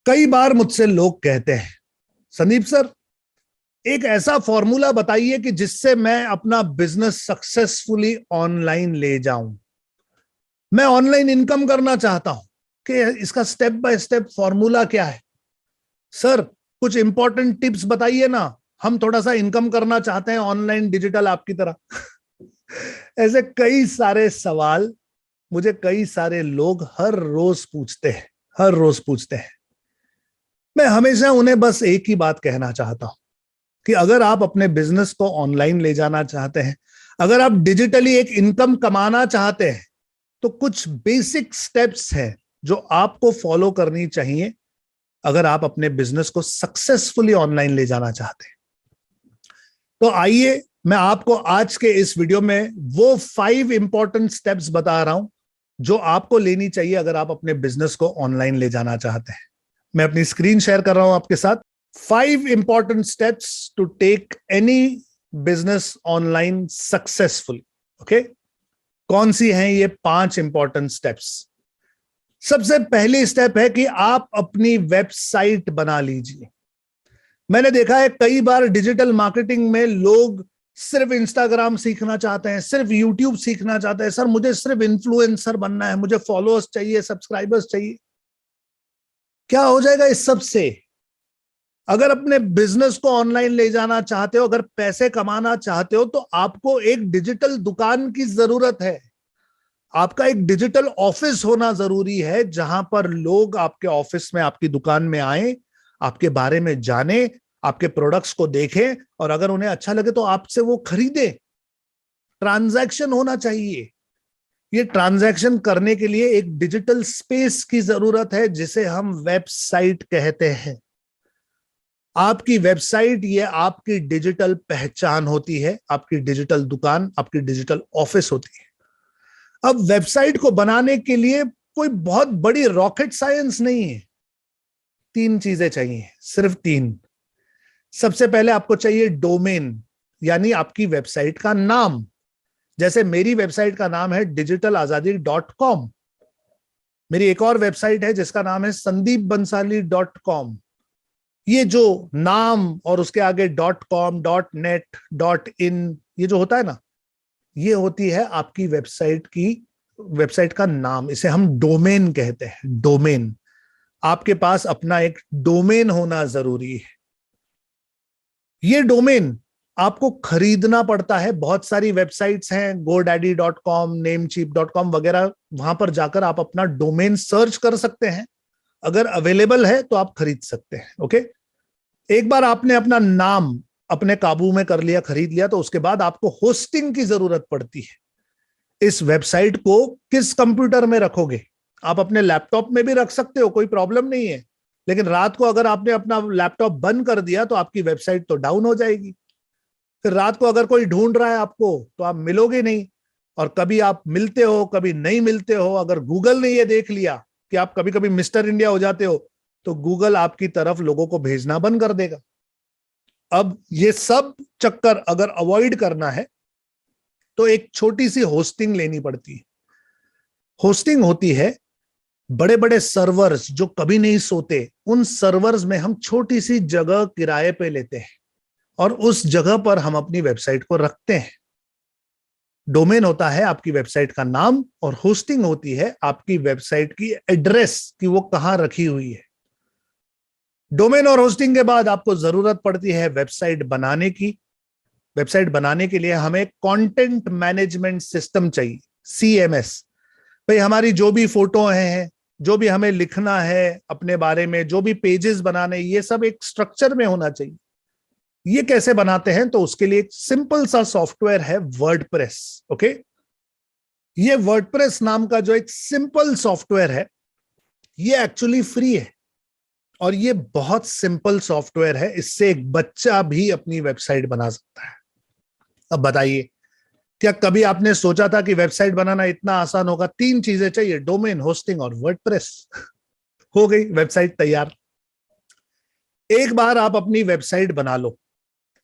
कई बार मुझसे लोग कहते हैं, संदीप सर, एक ऐसा फॉर्मूला बताइए कि जिससे मैं अपना बिजनेस सक्सेसफुली ऑनलाइन ले जाऊं। मैं ऑनलाइन इनकम करना चाहता हूं कि इसका स्टेप बाय स्टेप फॉर्मूला क्या है। सर, कुछ इंपॉर्टेंट टिप्स बताइए ना, हम थोड़ा सा इनकम करना चाहते हैं ऑनलाइन डिजिटल आपकी तरह। ऐसे कई सारे सवाल मुझे कई सारे लोग हर रोज पूछते हैं, हर रोज पूछते हैं। मैं हमेशा उन्हें बस एक ही बात कहना चाहता हूं कि अगर आप अपने बिजनेस को ऑनलाइन ले जाना चाहते हैं, अगर आप डिजिटली एक इनकम कमाना चाहते हैं, तो कुछ बेसिक स्टेप्स हैं जो आपको फॉलो करनी चाहिए अगर आप अपने बिजनेस को सक्सेसफुली ऑनलाइन ले जाना चाहते हैं। तो आइए मैं आपको आज के इस वीडियो में वो 5 इंपॉर्टेंट स्टेप्स बता रहा हूं जो आपको लेनी चाहिए अगर आप अपने बिजनेस को ऑनलाइन ले जाना चाहते हैं। मैं अपनी स्क्रीन शेयर कर रहा हूं आपके साथ। 5 important steps to take any business online successfully. Okay, कौन सी हैं ये 5 इंपॉर्टेंट स्टेप्स? सबसे पहली स्टेप है कि आप अपनी वेबसाइट बना लीजिए। मैंने देखा है कई बार डिजिटल मार्केटिंग में लोग सिर्फ इंस्टाग्राम सीखना चाहते हैं, सिर्फ यूट्यूब सीखना चाहते हैं। सर, मुझे सिर्फ इन्फ्लुएंसर बनना है, मुझे फॉलोअर्स चाहिए, सब्सक्राइबर्स चाहिए। क्या हो जाएगा इस सब से? अगर अपने बिजनेस को ऑनलाइन ले जाना चाहते हो, अगर पैसे कमाना चाहते हो, तो आपको एक डिजिटल दुकान की जरूरत है। आपका एक डिजिटल ऑफिस होना जरूरी है जहां पर लोग आपके ऑफिस में, आपकी दुकान में आए, आपके बारे में जाने, आपके प्रोडक्ट्स को देखें और अगर उन्हें अच्छा लगे तो आपसे वो खरीदे। ट्रांजैक्शन होना चाहिए। ये ट्रांजैक्शन करने के लिए एक डिजिटल स्पेस की जरूरत है जिसे हम वेबसाइट कहते हैं। आपकी वेबसाइट ये आपकी डिजिटल पहचान होती है, आपकी डिजिटल दुकान, आपकी डिजिटल ऑफिस होती है। अब वेबसाइट को बनाने के लिए कोई बहुत बड़ी रॉकेट साइंस नहीं है। 3 चीजें चाहिए, सिर्फ 3। सबसे पहले आपको चाहिए डोमेन, यानी आपकी वेबसाइट का नाम। जैसे मेरी वेबसाइट का नाम है digitalazadi.com। मेरी एक और वेबसाइट है जिसका नाम है sandeepbansali.com। ये जो नाम और उसके आगे .com, .net, .in ये जो होता है ना, ये होती है आपकी वेबसाइट का नाम। इसे हम डोमेन कहते हैं। डोमेन, आपके पास अपना एक डोमेन होना जरूरी है। ये डोमेन आपको खरीदना पड़ता है। बहुत सारी वेबसाइट्स हैं, godaddy.com, namecheap.com वगैरह, वहां पर जाकर आप अपना डोमेन सर्च कर सकते हैं। अगर अवेलेबल है तो आप खरीद सकते हैं। ओके, एक बार आपने अपना नाम अपने काबू में कर लिया, खरीद लिया, तो उसके बाद आपको होस्टिंग की जरूरत पड़ती है। इस वेबसाइट को किस कंप्यूटर में रखोगे? आप अपने लैपटॉप में भी रख सकते हो, कोई प्रॉब्लम नहीं है। लेकिन रात को अगर आपने अपना लैपटॉप बंद कर दिया तो आपकी वेबसाइट तो डाउन हो जाएगी। फिर रात को अगर कोई ढूंढ रहा है आपको तो आप मिलोगे नहीं, और कभी आप मिलते हो कभी नहीं मिलते हो। अगर गूगल ने यह देख लिया कि आप कभी कभी मिस्टर इंडिया हो जाते हो, तो गूगल आपकी तरफ लोगों को भेजना बंद कर देगा। अब ये सब चक्कर अगर अवॉइड करना है तो एक छोटी सी होस्टिंग लेनी पड़ती है। होस्टिंग होती है बड़े बड़े सर्वर्स जो कभी नहीं सोते। उन सर्वर्स में हम छोटी सी जगह किराए पे लेते हैं और उस जगह पर हम अपनी वेबसाइट को रखते हैं। डोमेन होता है आपकी वेबसाइट का नाम और होस्टिंग होती है आपकी वेबसाइट की एड्रेस कि वो कहां रखी हुई है। डोमेन और होस्टिंग के बाद आपको जरूरत पड़ती है वेबसाइट बनाने की। वेबसाइट बनाने के लिए हमें कंटेंट मैनेजमेंट सिस्टम चाहिए, CMS। भाई, हमारी जो भी फोटो हैं, जो भी हमें लिखना है अपने बारे में, जो भी पेजेस बनाने, ये सब एक स्ट्रक्चर में होना चाहिए। ये कैसे बनाते हैं? तो उसके लिए एक सिंपल सा सॉफ्टवेयर है, वर्डप्रेस। ओके, ये वर्डप्रेस नाम का जो एक सिंपल सॉफ्टवेयर है, ये एक्चुअली फ्री है और ये बहुत सिंपल सॉफ्टवेयर है। इससे एक बच्चा भी अपनी वेबसाइट बना सकता है। अब बताइए, क्या कभी आपने सोचा था कि वेबसाइट बनाना इतना आसान होगा? 3 चीजें चाहिए, डोमेन, होस्टिंग और वर्डप्रेस। हो गई वेबसाइट तैयार। एक बार आप अपनी वेबसाइट बना लो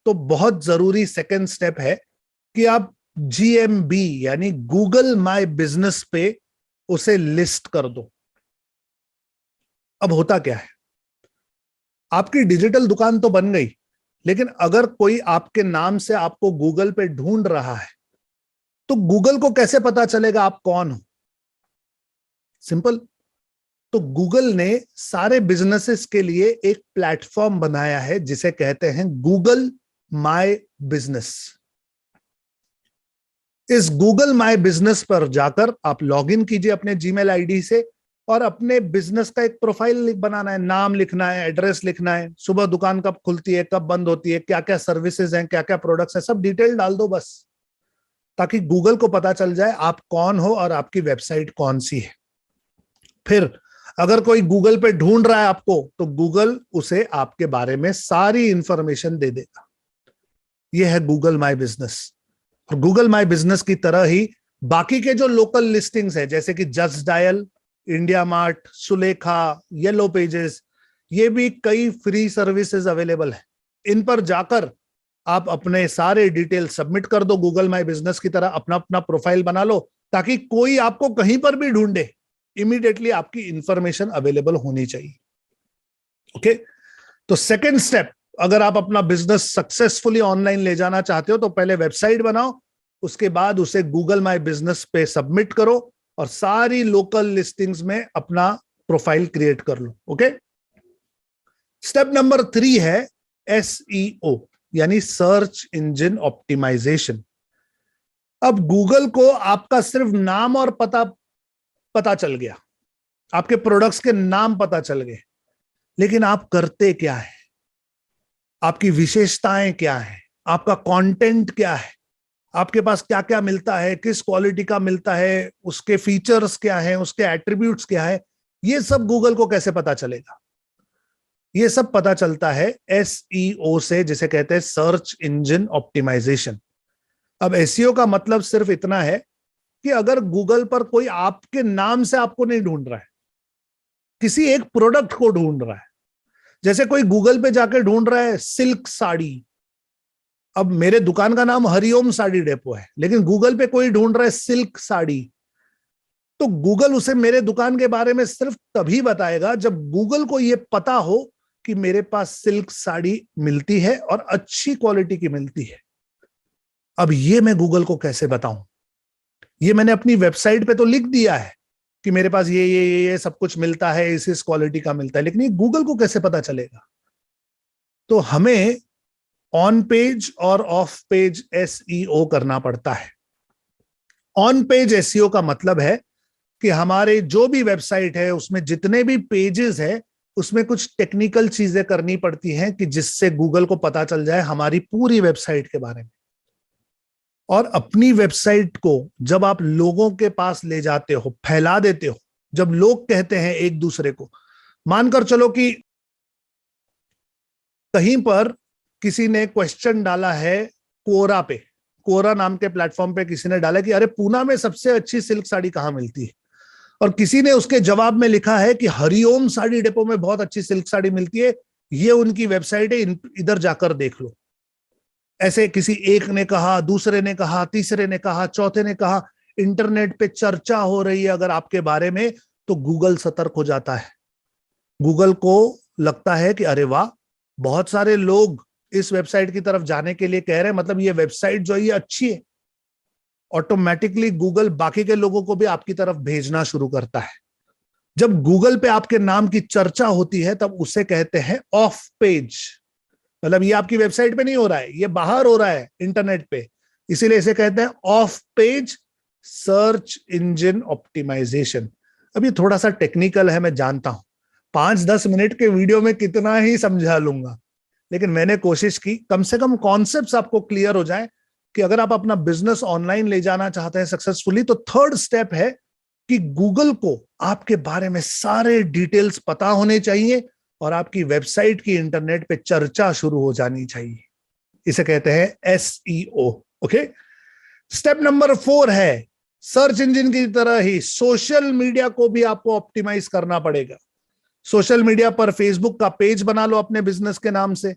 तो बहुत जरूरी सेकंड स्टेप है कि आप GMB यानी गूगल माय बिजनेस पे उसे लिस्ट कर दो। अब होता क्या है, आपकी डिजिटल दुकान तो बन गई, लेकिन अगर कोई आपके नाम से आपको गूगल पे ढूंढ रहा है तो गूगल को कैसे पता चलेगा आप कौन हो? सिंपल। तो गूगल ने सारे बिजनेसेस के लिए एक प्लेटफॉर्म बनाया है जिसे कहते हैं गूगल माय बिजनेस। इस गूगल माय बिजनेस पर जाकर आप लॉग इन कीजिए अपने जीमेल आईडी से, और अपने बिजनेस का एक प्रोफाइल बनाना है, नाम लिखना है, एड्रेस लिखना है, सुबह दुकान कब खुलती है, कब बंद होती है, क्या क्या सर्विसेज हैं, क्या क्या प्रोडक्ट्स हैं, सब डिटेल डाल दो बस, ताकि गूगल को पता चल जाए आप कौन हो और आपकी वेबसाइट कौन सी है। फिर अगर कोई गूगल पे ढूंढ रहा है आपको, तो गूगल उसे आपके बारे में सारी इंफॉर्मेशन दे देगा। यह है गूगल माय बिजनेस। और गूगल माय बिजनेस की तरह ही बाकी के जो लोकल लिस्टिंग्स है, जैसे कि just dial, India mart, Sulekha, yellow pages, ये भी कई फ्री सर्विसेज अवेलेबल है। इन पर जाकर आप अपने सारे डिटेल सबमिट कर दो गूगल माय बिजनेस की तरह, अपना अपना प्रोफाइल बना लो, ताकि कोई आपको कहीं पर भी ढूंढे, इमीडिएटली आपकी इंफॉर्मेशन अवेलेबल होनी चाहिए। ओके। तो सेकेंड स्टेप, अगर आप अपना बिजनेस सक्सेसफुली ऑनलाइन ले जाना चाहते हो तो पहले वेबसाइट बनाओ, उसके बाद उसे गूगल माय बिजनेस पे सबमिट करो और सारी लोकल लिस्टिंग्स में अपना प्रोफाइल क्रिएट कर लो। ओके। स्टेप नंबर 3 है SEO, यानी सर्च इंजन ऑप्टिमाइजेशन। अब गूगल को आपका सिर्फ नाम और पता चल गया, आपके प्रोडक्ट्स के नाम पता चल गए, लेकिन आप करते क्या है, आपकी विशेषताएं क्या है, आपका कंटेंट क्या है, आपके पास क्या क्या मिलता है, किस क्वालिटी का मिलता है, उसके फीचर्स क्या है, उसके एट्रीब्यूट्स क्या है, ये सब गूगल को कैसे पता चलेगा? ये सब पता चलता है SEO से, जिसे कहते हैं सर्च इंजन ऑप्टिमाइजेशन। अब SEO का मतलब सिर्फ इतना है कि अगर गूगल पर कोई आपके नाम से आपको नहीं ढूंढ रहा है, किसी एक प्रोडक्ट को ढूंढ रहा है, जैसे कोई गूगल पे जाके ढूंढ रहा है सिल्क साड़ी, अब मेरे दुकान का नाम हरिओम साड़ी डेपो है, लेकिन गूगल पे कोई ढूंढ रहा है सिल्क साड़ी, तो गूगल उसे मेरे दुकान के बारे में सिर्फ तभी बताएगा जब गूगल को यह पता हो कि मेरे पास सिल्क साड़ी मिलती है और अच्छी क्वालिटी की मिलती है। अब ये मैं गूगल को कैसे बताऊं? ये मैंने अपनी वेबसाइट पे तो लिख दिया है कि मेरे पास ये सब कुछ मिलता है, इस क्वालिटी का मिलता है, लेकिन ये गूगल को कैसे पता चलेगा? तो हमें ऑन पेज और ऑफ पेज SEO करना पड़ता है। ऑन पेज SEO का मतलब है कि हमारे जो भी वेबसाइट है उसमें जितने भी पेजेस है उसमें कुछ टेक्निकल चीजें करनी पड़ती हैं कि जिससे गूगल को पता चल जाए हमारी पूरी वेबसाइट के बारे में। और अपनी वेबसाइट को जब आप लोगों के पास ले जाते हो, फैला देते हो, जब लोग कहते हैं एक दूसरे को, मानकर चलो कि कहीं पर किसी ने क्वेश्चन डाला है कोरा पे, कोरा नाम के प्लेटफॉर्म पे किसी ने डाला कि अरे पूना में सबसे अच्छी सिल्क साड़ी कहां मिलती है, और किसी ने उसके जवाब में लिखा है कि हरिओम साड़ी डेपो में बहुत अच्छी सिल्क साड़ी मिलती है, ये उनकी वेबसाइट है, इधर जाकर देख लो। ऐसे किसी एक ने कहा, दूसरे ने कहा, तीसरे ने कहा, चौथे ने कहा, इंटरनेट पे चर्चा हो रही है अगर आपके बारे में, तो गूगल सतर्क हो जाता है। गूगल को लगता है कि अरे वाह, बहुत सारे लोग इस वेबसाइट की तरफ जाने के लिए कह रहे हैं, मतलब ये वेबसाइट जो है ये अच्छी है। ऑटोमेटिकली गूगल बाकी के लोगों को भी आपकी तरफ भेजना शुरू करता है। जब गूगल पे आपके नाम की चर्चा होती है तब उसे कहते हैं ऑफ पेज, मतलब ये आपकी वेबसाइट पे नहीं हो रहा है, ये बाहर हो रहा है इंटरनेट पे, इसीलिए इसे कहते हैं off page search engine optimisation. अब ये थोड़ा सा टेक्निकल है, मैं जानता हूं, 5-10 मिनट के वीडियो में कितना ही समझा लूंगा, लेकिन मैंने कोशिश की कम से कम कॉन्सेप्ट्स आपको क्लियर हो जाए कि अगर आप अपना बिजनेस ऑनलाइन ले जाना चाहते हैं सक्सेसफुली, तो थर्ड स्टेप है कि गूगल को आपके बारे में सारे डिटेल्स पता होने चाहिए और आपकी वेबसाइट की इंटरनेट पे चर्चा शुरू हो जानी चाहिए। इसे कहते हैं SEO। ओके। स्टेप नंबर 4 है सर्च इंजन की तरह ही सोशल मीडिया को भी आपको ऑप्टिमाइज करना पड़ेगा। सोशल मीडिया पर फेसबुक का पेज बना लो अपने बिजनेस के नाम से,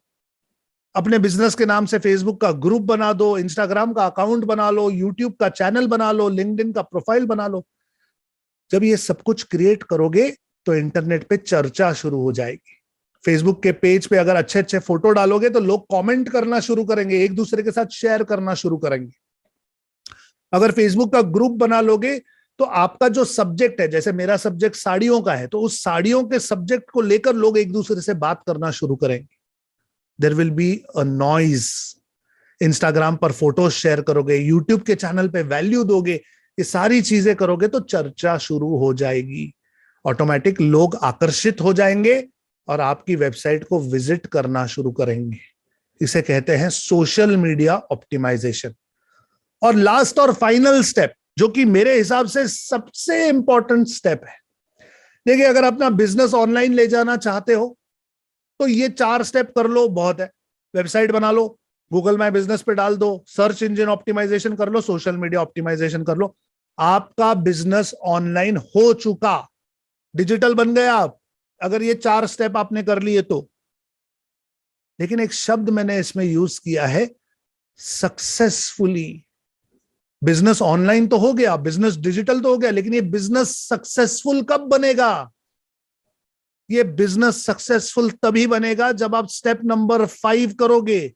अपने बिजनेस के नाम से फेसबुक का ग्रुप बना दो, इंस्टाग्राम का अकाउंट बना लो, यूट्यूब का चैनल बना लो, लिंक्डइन का प्रोफाइल बना लो। जब ये सब कुछ क्रिएट करोगे तो इंटरनेट पे चर्चा शुरू हो जाएगी फेसबुक के पेज पे अगर अच्छे अच्छे फोटो डालोगे तो लोग कमेंट करना शुरू करेंगे, एक दूसरे के साथ शेयर करना शुरू करेंगे। अगर फेसबुक का ग्रुप बना लोगे तो आपका जो सब्जेक्ट है, जैसे मेरा सब्जेक्ट साड़ियों का है, तो उस साड़ियों के सब्जेक्ट को लेकर लोग एक दूसरे से बात करना शुरू करेंगे। There will be a noise. Instagram पर फोटोज शेयर करोगे, यूट्यूब के चैनल पे वैल्यू दोगे, ये सारी चीजें करोगे तो चर्चा शुरू हो जाएगी। ऑटोमेटिक लोग आकर्षित हो जाएंगे और आपकी वेबसाइट को विजिट करना शुरू करेंगे। इसे कहते हैं सोशल मीडिया ऑप्टिमाइजेशन। और लास्ट और फाइनल स्टेप, जो कि मेरे हिसाब से सबसे इंपॉर्टेंट स्टेप है। देखिए, अगर अपना बिजनेस ऑनलाइन ले जाना चाहते हो तो ये 4 स्टेप कर लो, बहुत है। वेबसाइट बना लो, गूगल माय बिजनेस पे डाल दो, सर्च इंजन ऑप्टिमाइजेशन कर लो, सोशल मीडिया ऑप्टिमाइजेशन कर लो, आपका बिजनेस ऑनलाइन हो चुका, डिजिटल बन गया आप, अगर ये 4 स्टेप आपने कर लिए तो। लेकिन एक शब्द मैंने इसमें यूज किया है, सक्सेसफुली। बिजनेस ऑनलाइन तो हो गया, बिजनेस डिजिटल तो हो गया, लेकिन ये बिजनेस सक्सेसफुल कब बनेगा? ये बिजनेस सक्सेसफुल तभी बनेगा जब आप स्टेप नंबर 5 करोगे,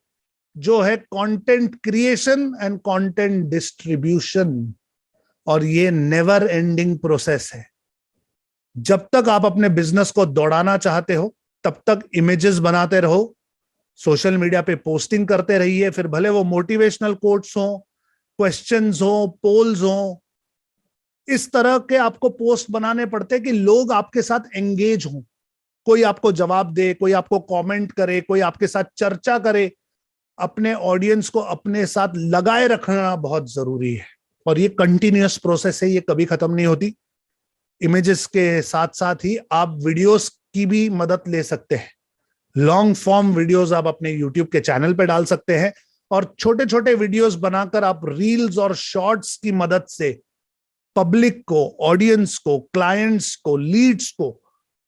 जो है content creation and content distribution. और ये नेवर एंडिंग प्रोसेस है। जब तक आप अपने बिजनेस को दौड़ाना चाहते हो तब तक इमेजेस बनाते रहो, सोशल मीडिया पे पोस्टिंग करते रहिए, फिर भले वो मोटिवेशनल कोट्स हो, क्वेश्चंस हो, पोल्स हो, इस तरह के आपको पोस्ट बनाने पड़ते हैं कि लोग आपके साथ एंगेज हों, कोई आपको जवाब दे, कोई आपको कमेंट करे, कोई आपके साथ चर्चा करे। अपने ऑडियंस को अपने साथ लगाए रखना बहुत जरूरी है और ये कंटिन्यूअस प्रोसेस है, ये कभी खत्म नहीं होती। इमेजेस के साथ साथ ही आप वीडियोस की भी मदद ले सकते हैं। लॉन्ग फॉर्म वीडियोस आप अपने यूट्यूब के चैनल पे डाल सकते हैं और छोटे छोटे वीडियोस बनाकर आप रील्स और शॉर्ट्स की मदद से पब्लिक को, ऑडियंस को, क्लाइंट्स को, लीड्स को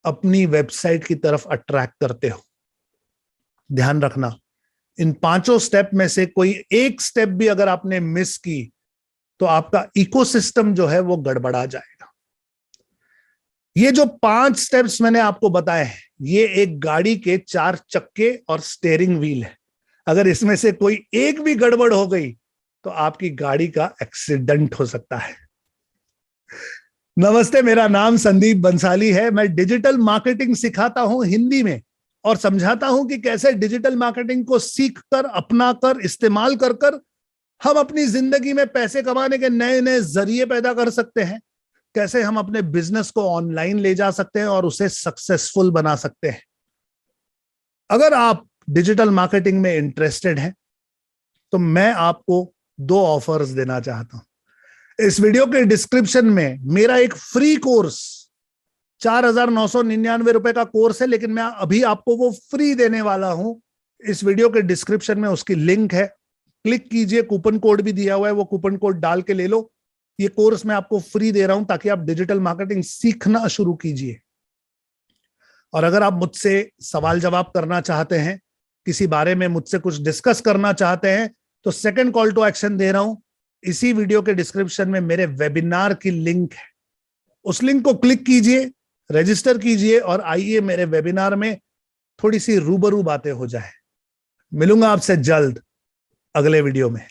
अपनी वेबसाइट की तरफ अट्रैक्ट करते हो। ध्यान रखना, इन 5 स्टेप में से कोई एक स्टेप भी अगर आपने मिस की तो आपका इकोसिस्टम जो है वो गड़बड़ा जाएगा। ये जो 5 स्टेप्स मैंने आपको बताए हैं, ये एक गाड़ी के 4 चक्के और स्टीयरिंग व्हील है। अगर इसमें से कोई एक भी गड़बड़ हो गई तो आपकी गाड़ी का एक्सीडेंट हो सकता है। नमस्ते, मेरा नाम संदीप बंसाली है। मैं डिजिटल मार्केटिंग सिखाता हूं हिंदी में और समझाता हूं कि कैसे डिजिटल मार्केटिंग को सीखकर, अपनाकर, इस्तेमाल कर हम अपनी जिंदगी में पैसे कमाने के नए नए जरिए पैदा कर सकते हैं, कैसे हम अपने बिजनेस को ऑनलाइन ले जा सकते हैं और उसे सक्सेसफुल बना सकते हैं। अगर आप डिजिटल मार्केटिंग में इंटरेस्टेड हैं तो मैं आपको 2 ऑफर्स देना चाहता हूं। इस वीडियो के डिस्क्रिप्शन में मेरा एक फ्री कोर्स 4,999 रुपए का कोर्स है, लेकिन मैं अभी आपको वो फ्री देने वाला हूं। इस वीडियो के डिस्क्रिप्शन में उसकी लिंक है, क्लिक कीजिए, कूपन कोड भी दिया हुआ है, वो कूपन कोड डाल के ले लो। ये कोर्स मैं आपको फ्री दे रहा हूं ताकि आप डिजिटल मार्केटिंग सीखना शुरू कीजिए। और अगर आप मुझसे सवाल जवाब करना चाहते हैं, किसी बारे में मुझसे कुछ डिस्कस करना चाहते हैं, तो सेकंड कॉल टू एक्शन दे रहा हूं। इसी वीडियो के डिस्क्रिप्शन में मेरे वेबिनार की लिंक है, उस लिंक को क्लिक कीजिए, रजिस्टर कीजिए और आइए मेरे वेबिनार में थोड़ी सी रूबरू बातें हो जाए। मिलूंगा आपसे जल्द अगले वीडियो में।